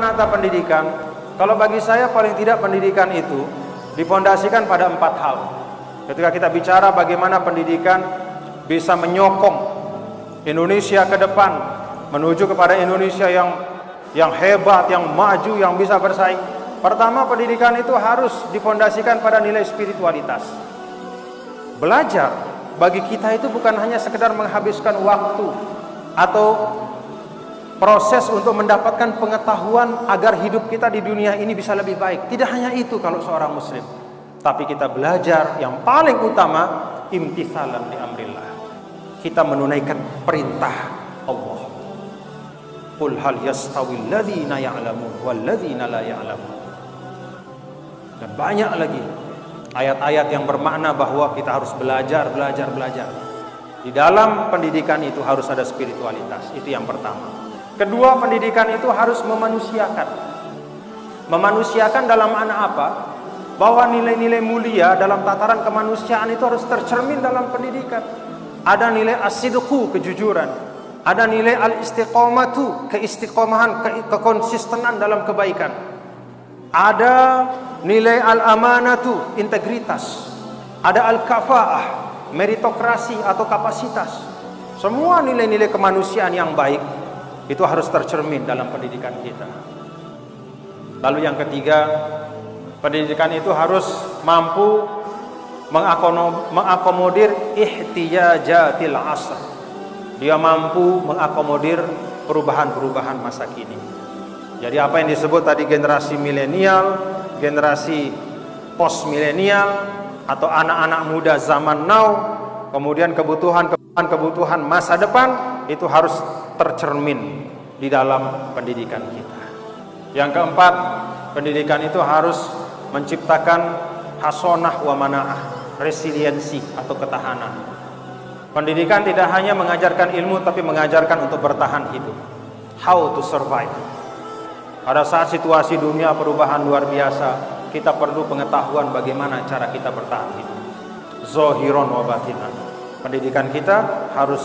menata pendidikan? Kalau bagi saya paling tidak pendidikan itu difondasikan pada 4 hal. Ketika kita bicara bagaimana pendidikan bisa menyokong Indonesia ke depan menuju kepada Indonesia yang hebat, yang maju, yang bisa bersaing. Pertama, pendidikan itu harus difondasikan pada nilai spiritualitas. Belajar bagi kita itu bukan hanya sekedar menghabiskan waktu atau proses untuk mendapatkan pengetahuan agar hidup kita di dunia ini bisa lebih baik. Tidak hanya itu kalau seorang muslim, tapi kita belajar yang paling utama imtithalan li amrillah. Kita menunaikan perintah Allah. Qul hal yastawil ladzina ya'lamun wal ladzina la ya'lamun. Dan banyak lagi ayat-ayat yang bermakna bahwa kita harus belajar. Di dalam pendidikan itu harus ada spiritualitas. Itu yang pertama. Kedua, pendidikan itu harus memanusiakan. Memanusiakan dalam makna apa? Bahwa nilai-nilai mulia dalam tataran kemanusiaan itu harus tercermin dalam pendidikan. Ada nilai as-sidqu, kejujuran. Ada nilai al-istiqomatu, keistiqomahan, kekonsistenan dalam kebaikan. Ada nilai al-amanatu, integritas. Ada al-kafa'ah, meritokrasi atau kapasitas. Semua nilai-nilai kemanusiaan yang baik itu harus tercermin dalam pendidikan kita. Lalu yang ketiga, pendidikan itu harus mampu mengakomodir ihtiyajatil asr. Dia mampu mengakomodir perubahan-perubahan masa kini. Jadi apa yang disebut tadi generasi milenial, generasi post milenial, atau anak-anak muda zaman now, kemudian kebutuhan masa depan itu harus tercermin di dalam pendidikan kita. Yang keempat, pendidikan itu harus menciptakan hasonah wa mana'ah, resiliensi atau ketahanan. Pendidikan tidak hanya mengajarkan ilmu, tapi mengajarkan untuk bertahan hidup. How to survive. Pada saat situasi dunia perubahan luar biasa, kita perlu pengetahuan bagaimana cara kita bertahan hidup. Zohiron wa batinan. Pendidikan kita harus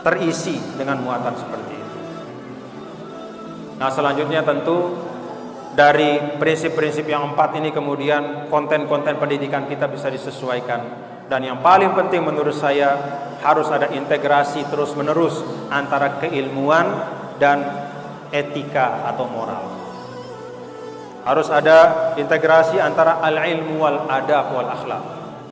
terisi dengan muatan seperti itu. Nah, selanjutnya tentu dari prinsip-prinsip yang 4 ini kemudian konten-konten pendidikan kita bisa disesuaikan. Dan yang paling penting menurut saya harus ada integrasi terus-menerus antara keilmuan dan etika atau moral. Harus ada integrasi antara al-ilmu wal adab wal akhlak.